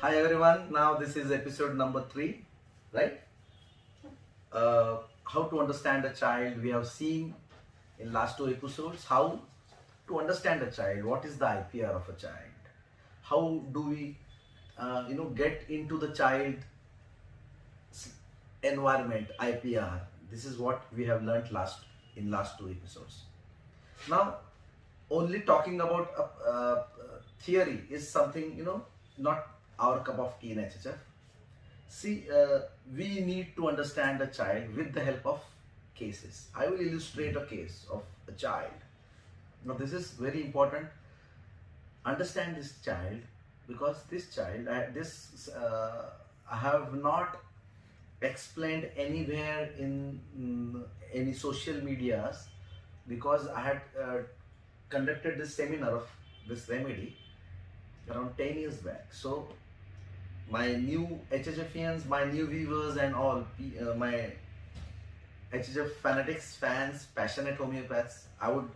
Hi everyone, now this is episode number 3, right? How to understand a child. We have seen in last 2 episodes how to understand a child, what is the IPR of a child, how do we get into the child environment IPR. This is what we have learnt in last 2 episodes. Now only talking about theory is something not our cup of tea in HHF. See, we need to understand a child with the help of cases. I will illustrate a case of a child. Now this is very important. Understand this child, because this child, I have not explained anywhere in any social medias, because I had conducted this seminar of this remedy around 10 years back. So my new HHFians, my new viewers and all, my HHF fanatics, fans, passionate homeopaths, I would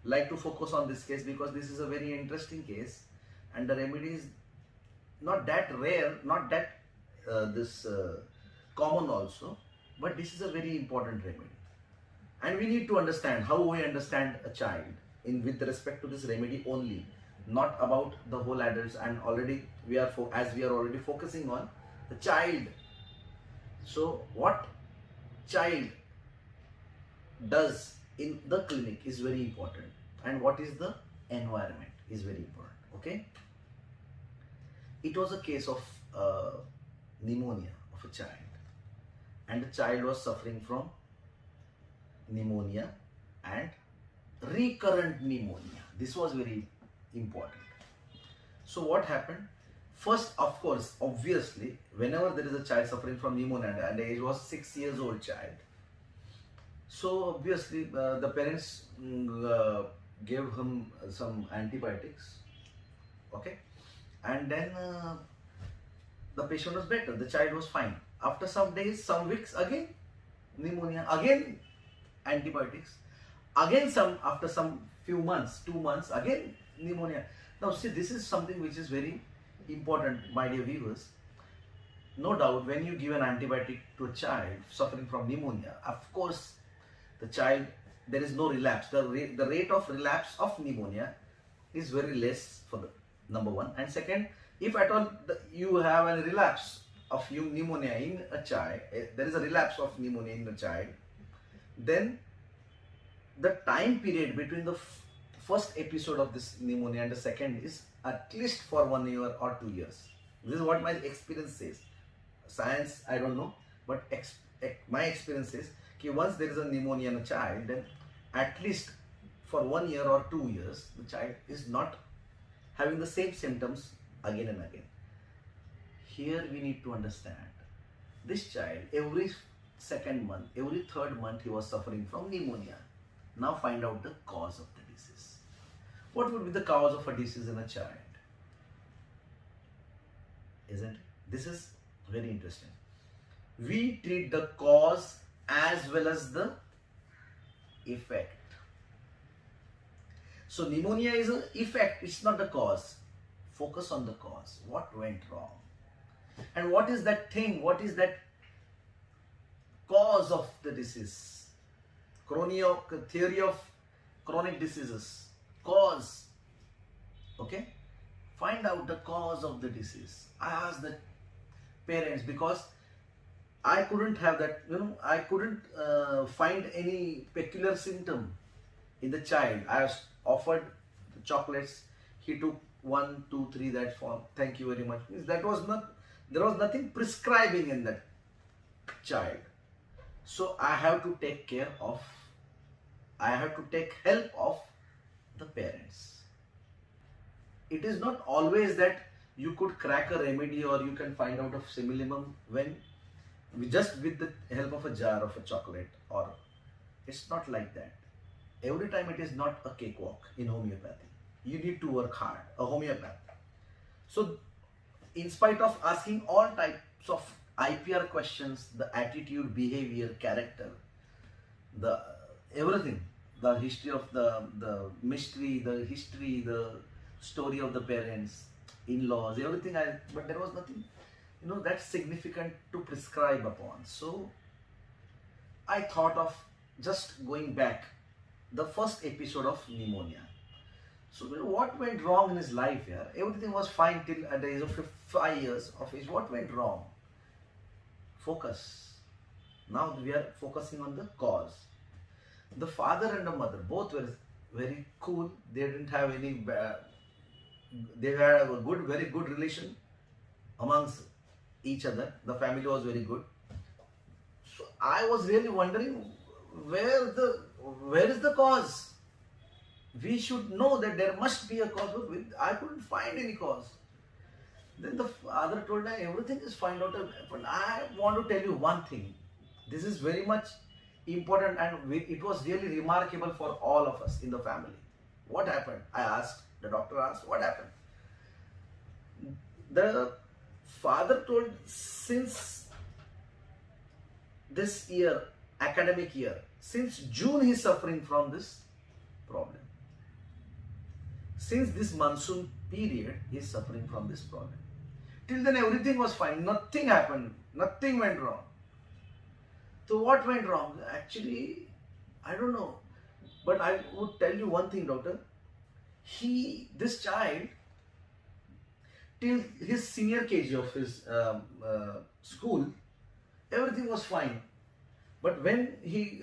like to focus on this case because this is a very interesting case and the remedy is not that rare, not that common also, but this is a very important remedy. And we need to understand how we understand a child with respect to this remedy only, not about the whole adults. And already we are already focusing on the child. So what child does in the clinic is very important, and what is the environment is very important. Okay, it was a case of pneumonia of a child, and the child was suffering from pneumonia and recurrent pneumonia. This was very important. So what happened? First, of course, obviously, whenever there is a child suffering from pneumonia and the age was 6 years old child, so obviously the parents gave him some antibiotics, okay, and then the patient was better, the child was fine. After some days, some weeks, again pneumonia, again antibiotics, again after some few months, 2 months, again pneumonia. Now see, this is something which is very important, my dear viewers. No doubt, when you give an antibiotic to a child suffering from pneumonia, of course the child, there is no relapse. The rate of relapse of pneumonia is very less, for the number one. And second, if at all you have a relapse of pneumonia in a child, there is a relapse of pneumonia in the child, then the time period between the first episode of this pneumonia and the second is at least for 1 year or 2 years. This is what my experience says. Science, I don't know, but my experience says that once there is a pneumonia in a child, then at least for 1 year or 2 years, the child is not having the same symptoms again and again. Here we need to understand, this child, every second month, every third month, he was suffering from pneumonia. Now find out the cause of the disease. What would be the cause of a disease in a child? Isn't it? This is very interesting. We treat the cause as well as the effect. So pneumonia is an effect, it's not the cause. Focus on the cause. What went wrong? And what is that thing? What is that cause of the disease? Theory of chronic diseases. Cause. Okay? Find out the cause of the disease. I asked the parents, because I couldn't have that, I couldn't find any peculiar symptom in the child. I was offered the chocolates. He took 1, 2, 3, that form. Thank you very much. There was nothing prescribing in that child. So I have to take help of the parents. It is not always that you could crack a remedy or you can find out of simillimum when just with the help of a jar of a chocolate, or it's not like that. Every time it is not a cakewalk in homeopathy. You need to work hard, a homeopath. So in spite of asking all types of IPR questions, the attitude, behavior, character, the everything, the history of the mystery, the history, the story of the parents, in-laws, everything. But there was nothing, that's significant to prescribe upon. So I thought of just going back the first episode of pneumonia. So what went wrong in his life here? Everything was fine till at the age of 5 years of age. What went wrong? Focus. Now we are focusing on the cause. The father and the mother both were very cool. They didn't have any they had a very good relation amongst each other. The family was very good. So I was really wondering where is the cause? We should know that there must be a cause, but I couldn't find any cause. Then the father told me everything is fine, daughter, but I want to tell you one thing. This is very much important, and it was really remarkable for all of us in the family. What happened? I asked. The doctor asked, what happened? The father told, since this year, academic year, since June he is suffering from this problem. Since this monsoon period, he is suffering from this problem. Till then everything was fine, nothing happened, nothing went wrong. So what went wrong? Actually, I don't know. But I would tell you one thing, doctor. This child, till his senior KG of his school, everything was fine. But when he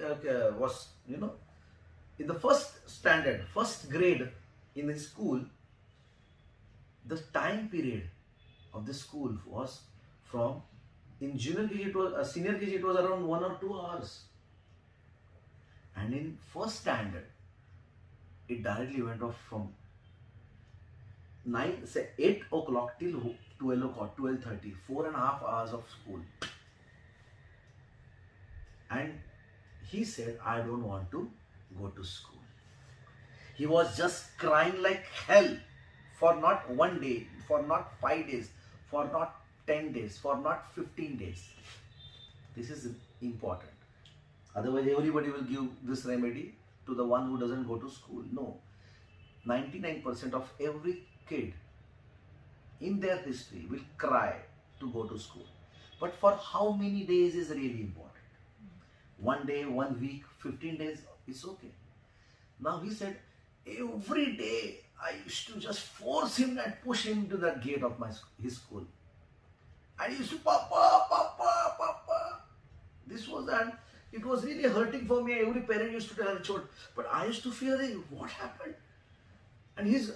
was, in the first standard, first grade in his school, the time period of the school was from, in junior KG it was, senior KG it was around 1 or 2 hours. And in first standard, it directly went off from 8 o'clock till 12 o'clock, 12:30, 4.5 hours of school. And he said, I don't want to go to school. He was just crying like hell for not 1 day, for not 5 days, for not 10 days, for not 15 days. This is important. Otherwise, everybody will give this remedy to the one who doesn't go to school. No. 99% of every kid in their history will cry to go to school. But for how many days is really important. 1 day, 1 week, 15 days, it's okay. Now he said, every day I used to just force him and push him to the gate of his school. I used to, Papa, Papa, Papa. This was, and it was really hurting for me. Every parent used to tell a child, but I used to fear, what happened? And he's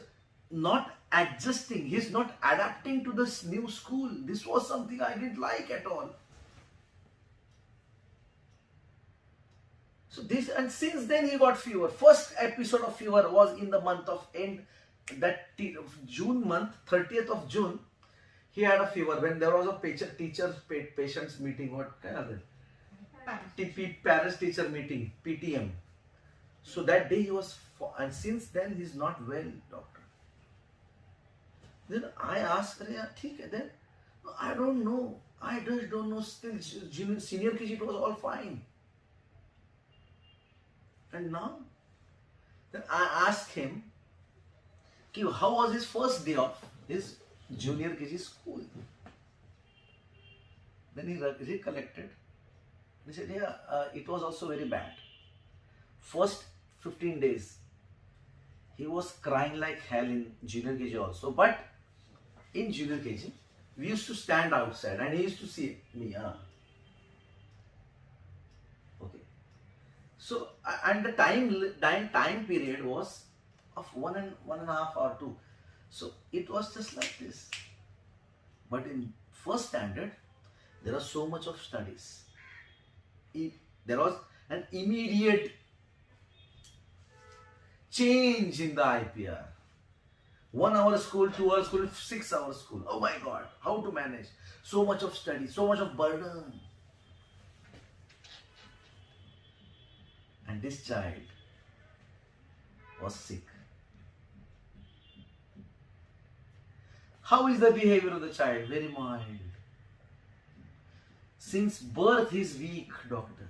not adjusting, he's not adapting to this new school. This was something I didn't like at all. So this, and since then he got fever. First episode of fever was in the month of June month, 30th of June. He had a fever when there was a patients meeting. What kind of it? Parents teacher meeting, PTM. So that day he was, and since then he is not well, doctor. Then I asked her, then I don't know. I just don't know. Still, senior KG, it was all fine. And now, then I asked him, how was his first day of his junior KG school? Then he recollected. He said, it was also very bad. First 15 days, he was crying like hell in junior KG also. But in junior KG, we used to stand outside and he used to see me. Okay. So, and the time period was of 1.5 or 2. So, it was just like this. But in first standard, there was so much of studies. There was an immediate change in the IPR. 1 hour school, 2 hour school, 6 hour school. Oh my God, how to manage? So much of study, so much of burden. And this child was sick. How is the behavior of the child? Very mild. Since birth he is weak, doctor.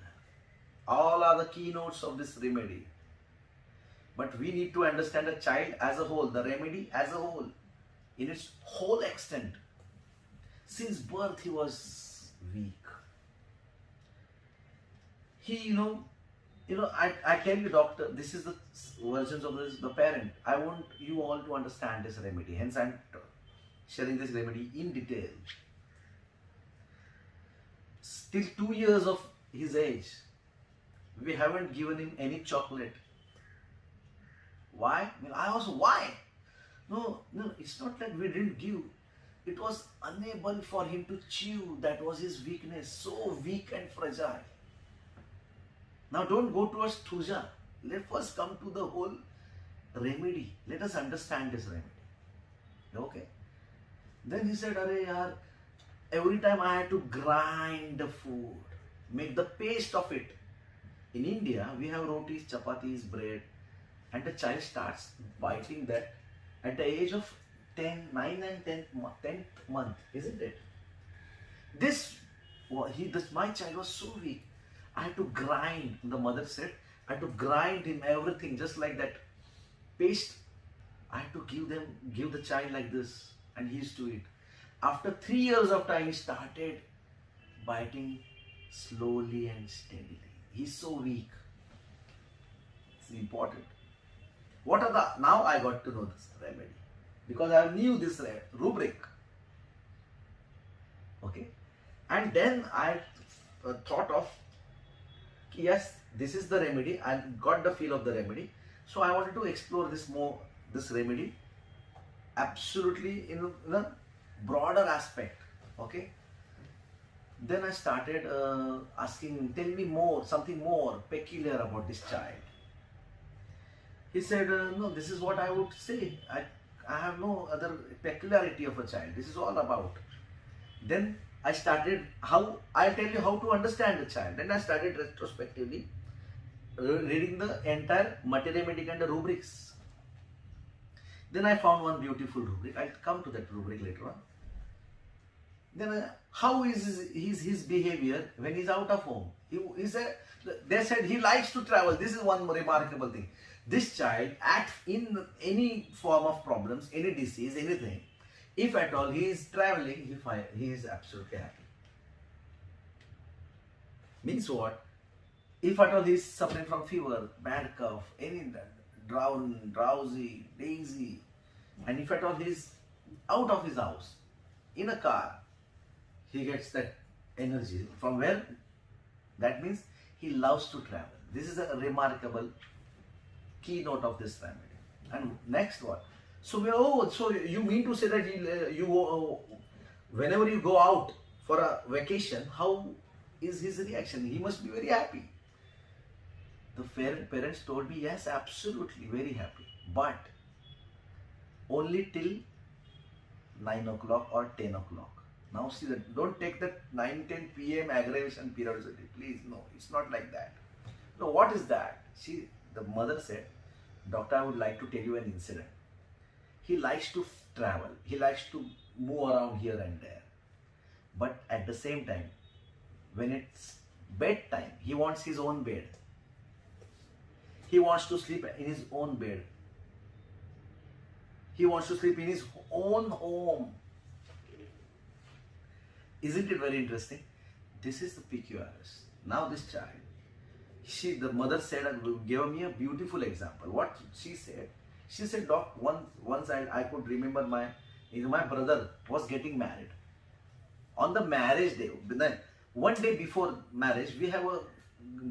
All are the keynotes of this remedy. But we need to understand the child as a whole, the remedy as a whole. in its whole extent. Since birth he was weak. He, I tell you, doctor, this is the versions of this, the parent. I want you all to understand this remedy. Hence, I'm sharing this remedy in detail. Still 2 years of his age, we haven't given him any chocolate. Why? I asked, why? No, it's not like we didn't give. It was unable for him to chew. That was his weakness. So weak and fragile. Now don't go towards Thuja. Let first come to the whole remedy. Let us understand this remedy. Okay. Then he said, Arey yaar, every time I had to grind the food, make the paste of it. In India, we have rotis, chapatis, bread, and the child starts biting that at the age of 9 and 10th month, isn't it? My child was so weak. I had to grind, the mother said, I had to grind him everything just like that paste. I had to give the child like this, and he used to eat. After 3 years of time, he started biting slowly and steadily. He's so weak. It's important. Now I got to know this remedy, because I knew this rubric. Okay. And then I thought of, yes, this is the remedy. I got the feel of the remedy. So I wanted to explore this remedy absolutely in a broader aspect. Okay. Then I started asking, tell me more, something more peculiar about this child. He said, no, this is what I would say. I have no other peculiarity of a child. This is all about. Then I started, I'll tell you how to understand the child. Then I started retrospectively reading the entire Materemedic and the rubrics. Then I found one beautiful rubric. I'll come to that rubric later on. Then how is his behavior when he's out of home? They said he likes to travel. This is one remarkable thing. This child acts in any form of problems, any disease, anything. If at all he is traveling, he is absolutely happy. Means what? If at all he is suffering from fever, bad cough, any drowsy, lazy, and if at all he is out of his house, in a car, he gets that energy. From where? That means he loves to travel. This is a remarkable keynote of this remedy. And next one. So you mean to say that whenever you go out for a vacation, how is his reaction? He must be very happy. The parents told me, yes, absolutely, very happy. But only till 9 o'clock or 10 o'clock. Now see that, don't take that 9-10 p.m. aggravation periodicity. Please, no, it's not like that. No, what is that? The mother said, doctor, I would like to tell you an incident. He likes to travel. He likes to move around here and there. But at the same time, when it's bedtime, he wants his own bed. He wants to sleep in his own bed. He wants to sleep in his own home. Isn't it very interesting? This is the PQRS. Now this child, the mother said, gave me a beautiful example. What she said? She said, doc, once I could remember my brother was getting married. On the marriage day, one day before marriage, we have a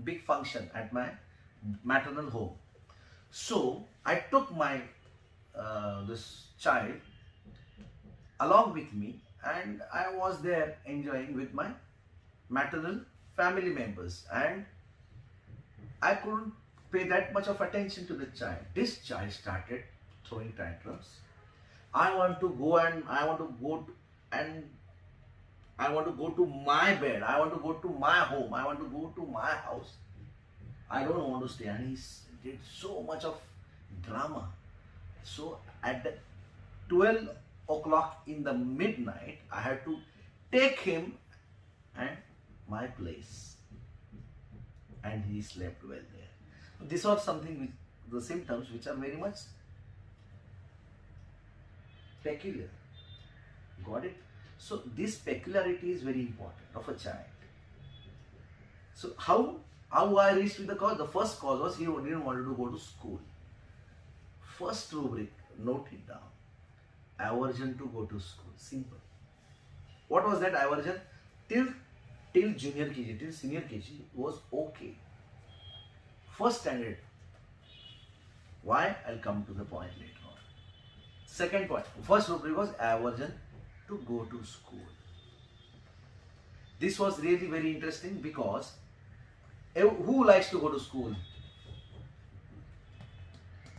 big function at my maternal home. So I took my this child along with me, and I was there enjoying with my maternal family members, and I couldn't pay that much of attention to the child. This child started throwing tantrums. I want to go and I want to go to my bed. I want to go to my home. I want to go to my house. I don't want to stay. And he did so much of drama. So at the 12 o'clock in the midnight, I had to take him and my place. And he slept well there. These are something the symptoms which are very much peculiar. Got it? So this peculiarity is very important of a child. So how I reached with the cause? The first cause was he didn't want to go to school. First rubric, note it down. Aversion to go to school. Simple. What was that aversion? Till junior KG, till senior KG was okay. First standard. Why? I'll come to the point later on. Second point. First rubric was aversion to go to school. This was really very interesting because who likes to go to school?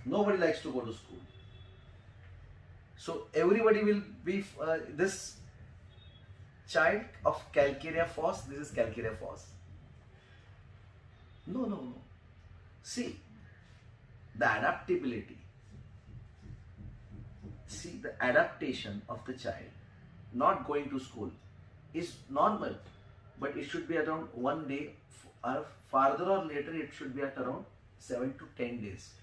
Nobody likes to go to school. So everybody will be this child of calcarea fos. This is calcarea fos. No. See, the adaptability. See, the adaptation of the child not going to school is normal, but it should be around 1 day, or farther or later it should be at around 7 to 10 days.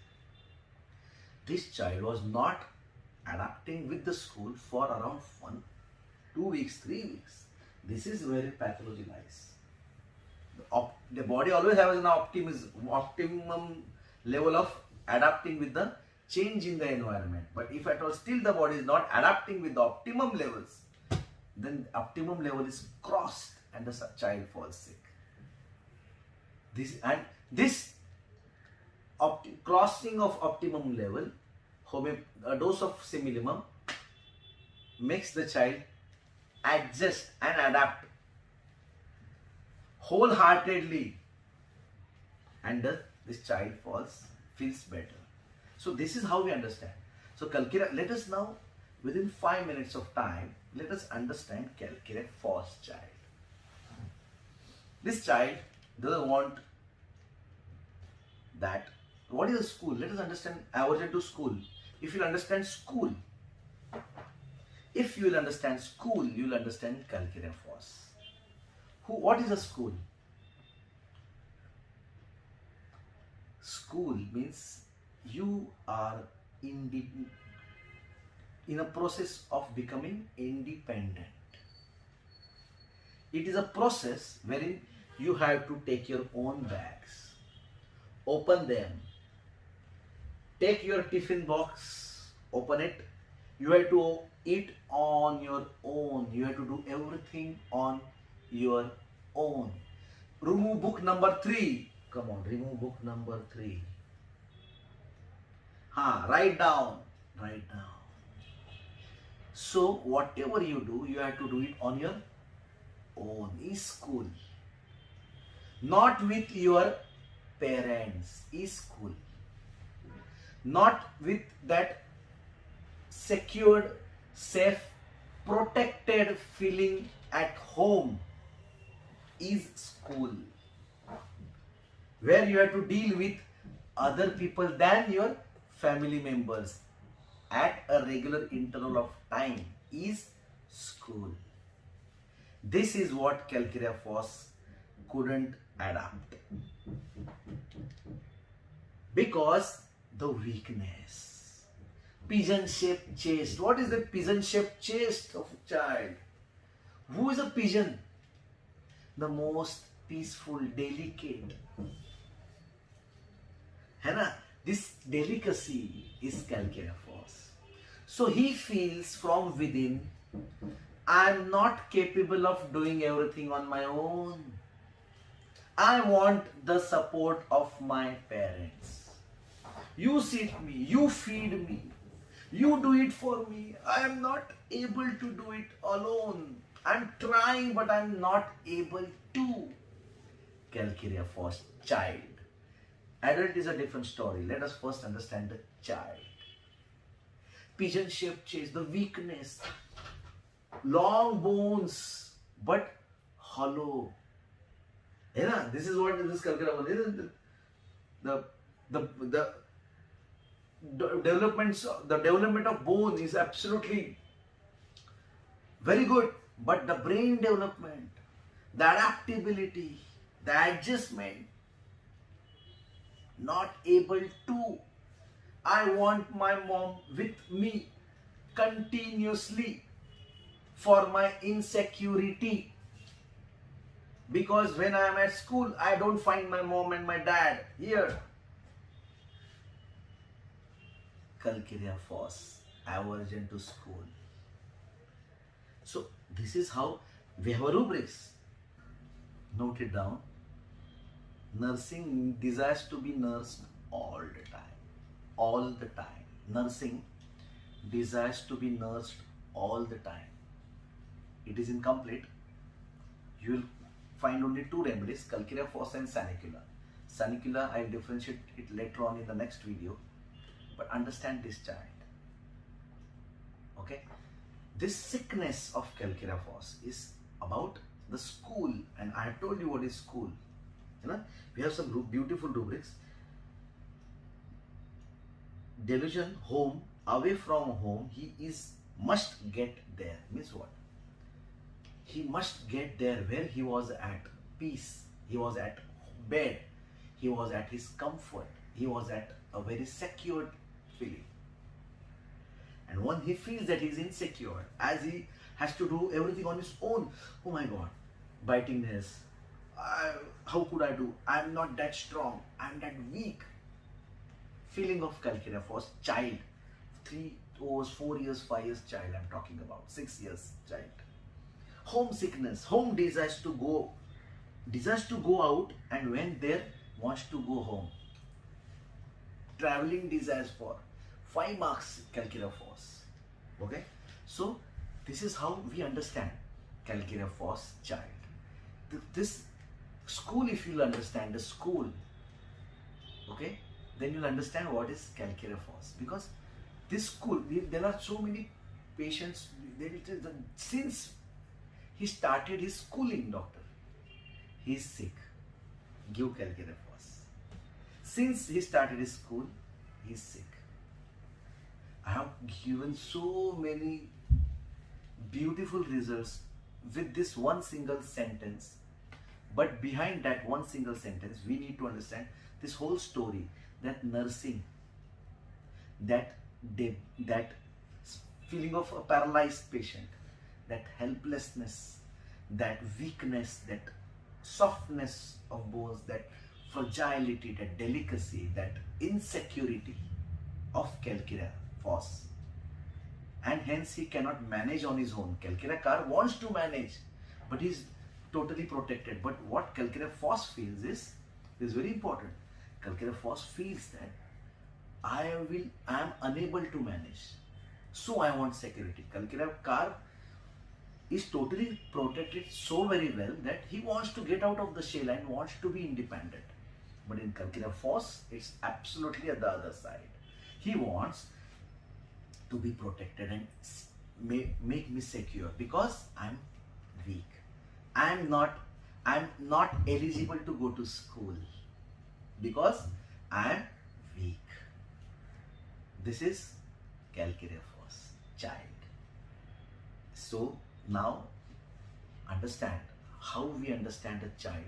This child was not adapting with the school for around 1, 2 weeks, 3 weeks. This is where pathology lies. The body always has an optimum level of adapting with the change in the environment. But if at all still the body is not adapting with the optimum levels, then optimum level is crossed and the child falls sick. This crossing of optimum level, a dose of similimum makes the child adjust and adapt wholeheartedly, and this child feels better. So this is how we understand. So calcarea, let us now, within 5 minutes of time, let us understand calcarea fos child. This child doesn't want that. What is a school? Let us understand aversion to school. If you understand school, you will understand calcarea fos. What is a school? School means you are in a process of becoming independent. It is a process wherein you have to take your own bags, open them, take your tiffin box, open it. You have to eat on your own. You have to do everything on your own. Remove book number 3. Come on, remove book number 3. Write down. So whatever you do, you have to do it on your own. Is school. Not with your parents. Is school. Not with that secured, safe, protected feeling at home. Is school. Where you have to deal with other people than your family members at a regular interval of time. Is school. This is what calcarea fos couldn't adapt. Because the weakness. Pigeon-shaped chest. What is the pigeon-shaped chest of a child? Who is a pigeon? The most peaceful, delicate. This delicacy is calcarea fos. So he feels from within, I am not capable of doing everything on my own. I want the support of my parents. You sit me, you feed me, you do it for me. I am not able to do it alone. I am trying, but I am not able to. Calcarea fos child. Adult is a different story. Let us first understand the child. Pigeon-shaped chest, the weakness. Long bones, but hollow. This is what this calcarea fos is. The development of bone is absolutely very good, but the brain development, the adaptability, the adjustment, not able to. I want my mom with me continuously for my insecurity. Because when I am at school, I don't find my mom and my dad here. Calcarea Foss, aversion to school. So this is how we have a rubrics. Note it down. Nursing desires to be nursed all the time. All the time. Nursing desires to be nursed all the time. It is incomplete. You will find only two remedies, Calcarea Foss and Sanicula. Sanicula, I will differentiate it later on in the next video. But understand this child. Okay? This sickness of Calcarea Foss is about the school, and I have told you what is school. You know, we have some beautiful rubrics. Delusion, home, away from home, he must get there. Means what? He must get there where he was at peace, he was at bed, he was at his comfort, he was at a very secured feeling. And when he feels that he is insecure, as he has to do everything on his own, oh my God, bitingness, how could I do? I am not that strong, I am that weak. Feeling of Calcarea Foss, child, 3 years, 4 years, 5 years child I am talking about, 6 years child. Homesickness, home desires to go out, and when there wants to go home. Traveling desires for 5 marks Calcarea Foss. Okay, so this is how we understand Calcarea Foss child. This school, if you'll understand the school, okay, then you'll understand what is Calcarea Foss. Because this school, there are so many patients, since he started his schooling, doctor, he is sick, give Calcarea Foss. Since he started his school, he is sick. I have given so many beautiful results with this one single sentence. But behind that one single sentence, we need to understand this whole story, that nursing, that feeling of a paralyzed patient, that helplessness, that weakness, that softness of bones, that fragility, that delicacy, that insecurity of Calcarea Foss. And hence he cannot manage on his own. Calcarea Carr wants to manage, but he is totally protected. But what Calcarea Foss feels is very important. Calcarea Foss feels that I am unable to manage, so I want security. Calcarea Carr is totally protected so very well that he wants to get out of the shell and wants to be independent. But in Calcarea Foss, it's absolutely at the other side. He wants to be protected and make me secure because I'm weak. I'm not eligible to go to school because I'm weak. This is Calcarea Foss child. So now understand how we understand a child,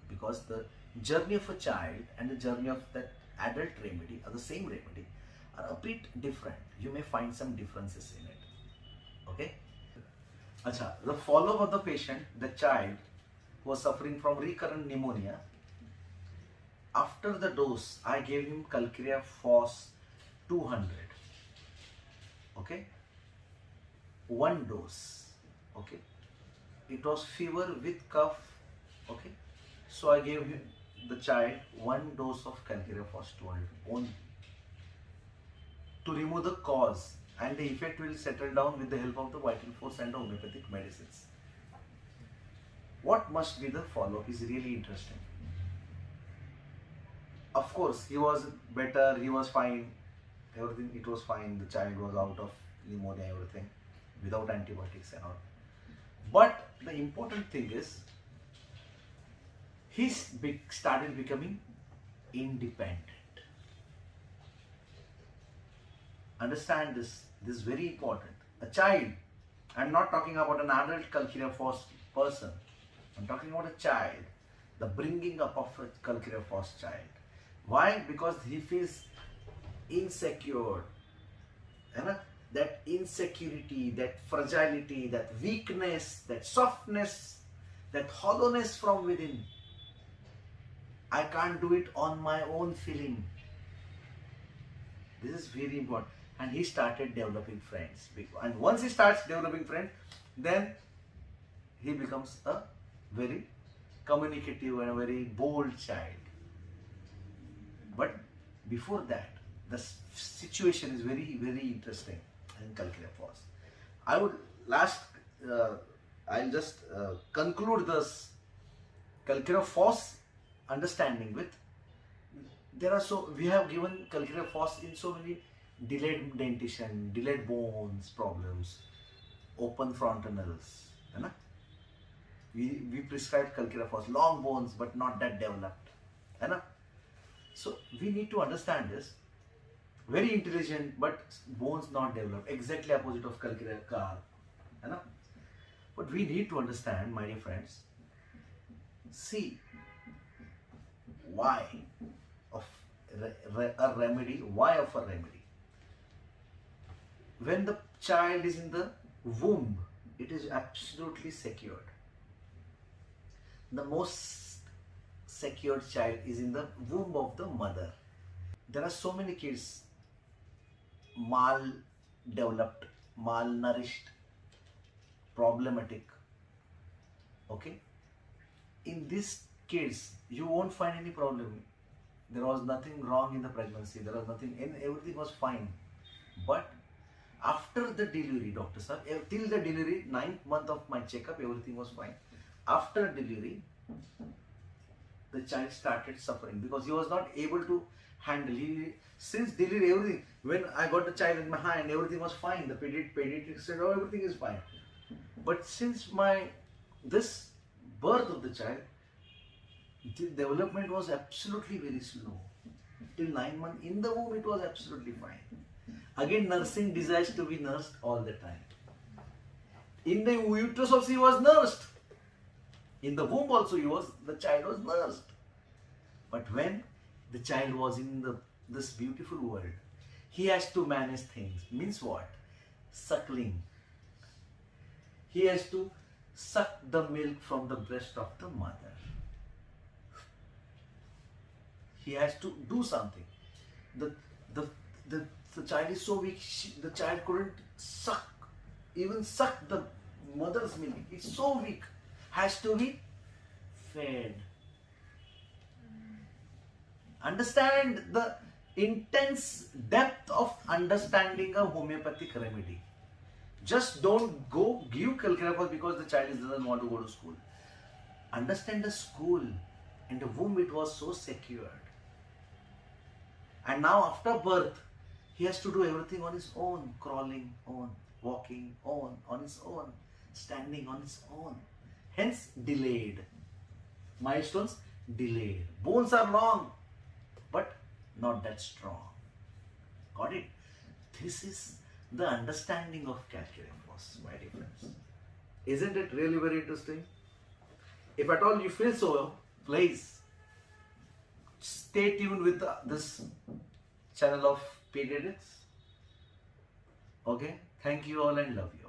because the journey of a child and the journey of that adult remedy are the same remedy, are a bit different. You may find some differences in it. Okay? Acha, the follow-up of the patient, the child who was suffering from recurrent pneumonia. After the dose, I gave him Calcarea Foss 200. Okay? 1 dose. Okay? It was fever with cough. Okay? So I gave him, the child, 1 dose of Calcarea Foss 200 only, to remove the cause, and the effect will settle down with the help of the vital force and the homeopathic medicines. What must be the follow-up is really interesting. Of course, he was better, he was fine, everything, it was fine, the child was out of pneumonia, everything, without antibiotics and all. But the important thing is, he started becoming independent. Understand this. This is very important. A child. I am not talking about an adult Calcarea Foss person. I am talking about a child. The bringing up of a Calcarea Foss child. Why? Because he feels insecure. That that insecurity, that fragility, that weakness, that softness, that hollowness from within. I can't do it on my own feeling. This is very important. And he started developing friends. And once he starts developing friends, then he becomes a very communicative and a very bold child. But before that, the situation is very, very interesting in Calculaphos. I would I'll just conclude this Calculaphos understanding with, we have given Calculaphos in so many delayed dentition, delayed bones problems, open frontanals, है ना? We prescribed Calculaphos, long bones but not that developed, है ना? So we need to understand this. Very intelligent but bones not developed, exactly opposite of Calculaphos, है ना? But we need to understand, my dear friends, see why of a remedy, why of a remedy. When the child is in the womb, it is absolutely secured. The most secured child is in the womb of the mother. There are so many kids mal-developed, malnourished, problematic. Okay? In these kids, you won't find any problem. There was nothing wrong in the pregnancy. There was nothing, and everything was fine. But after the delivery, doctor sir, till the delivery, 9th month of my checkup, everything was fine. After delivery, the child started suffering because he was not able to handle. Since delivery, everything, when I got the child in my hand, everything was fine. The pediatric said, oh, everything is fine. But since this birth of the child, the development was absolutely very slow. Till 9 months in the womb, it was absolutely fine. Again, nursing desires to be nursed all the time. In the uterus also he was nursed. In the womb also the child was nursed. But when the child was in this beautiful world, he has to manage things. Means what? Suckling. He has to suck the milk from the breast of the mother. He has to do something. The child is so weak, the child couldn't even suck the mother's milk. It's so weak. Has to be fed. Understand the intense depth of understanding a homeopathic remedy. Just don't go give Calculaphos because the child doesn't want to go to school. Understand the school. In the womb it was so secured. And now after birth, he has to do everything on his own. Crawling on, walking on his own, standing on his own. Hence delayed. Milestones delayed. Bones are long, but not that strong. Got it? This is the understanding of Calculaphos, my dear friends. Isn't it really very interesting? If at all you feel so, please stay tuned with this channel of Paediatrics. Okay? Thank you all and love you.